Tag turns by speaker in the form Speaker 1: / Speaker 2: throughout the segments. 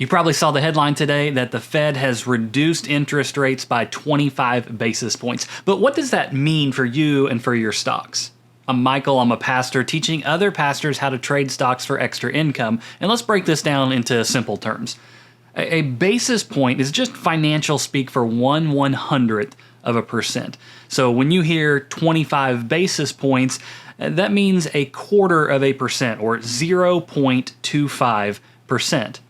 Speaker 1: You probably saw the headline today that the Fed has reduced interest rates by 25 basis points. But what does that mean for you and for your stocks? I'm Michael, I'm a pastor teaching other pastors how to trade stocks for extra income. And let's break this down into simple terms. A basis point is just financial speak for 1/100th of a percent. So when you hear 25 basis points, that means a quarter of a percent or 0.25%.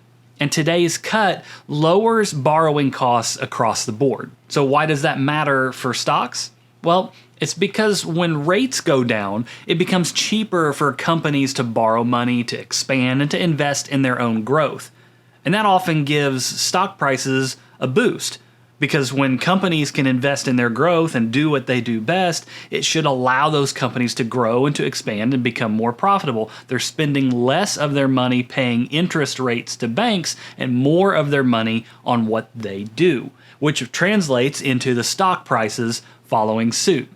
Speaker 1: And today's cut lowers borrowing costs across the board. So why does that matter for stocks? Well, it's because when rates go down, it becomes cheaper for companies to borrow money, to expand, and to invest in their own growth. And that often gives stock prices a boost. Because when companies can invest in their growth and do what they do best, it should allow those companies to grow and to expand and become more profitable. They're spending less of their money paying interest rates to banks and more of their money on what they do, which translates into the stock prices following suit.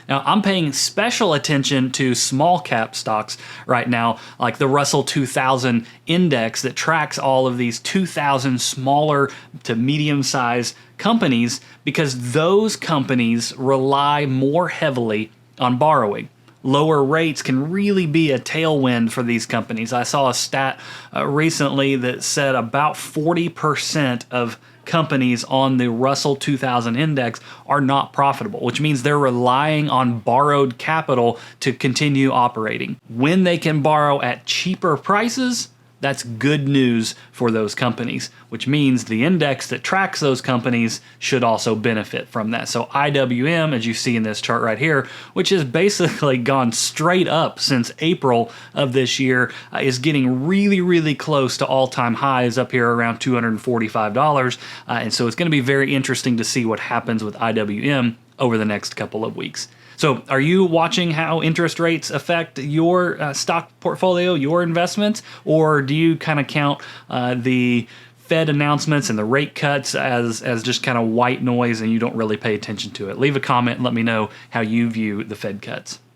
Speaker 1: Now, I'm paying special attention to small cap stocks right now, like the Russell 2000 index that tracks all of these 2,000 smaller to medium-sized companies because those companies rely more heavily on borrowing. Lower rates can really be a tailwind for these companies. I saw a stat recently that said about 40% of companies on the Russell 2000 index are not profitable, which means they're relying on borrowed capital to continue operating. When they can borrow at cheaper prices, that's good news for those companies, which means the index that tracks those companies should also benefit from that. So IWM, as you see in this chart right here, which has basically gone straight up since April of this year, is getting really, really close to all-time highs up here around $245. And so it's going to be very interesting to see what happens with IWM over the next couple of weeks. So are you watching how interest rates affect your stock portfolio, your investments, or do you kind of count the Fed announcements and the rate cuts as just kind of white noise and you don't really pay attention to it? Leave a comment and let me know how you view the Fed cuts.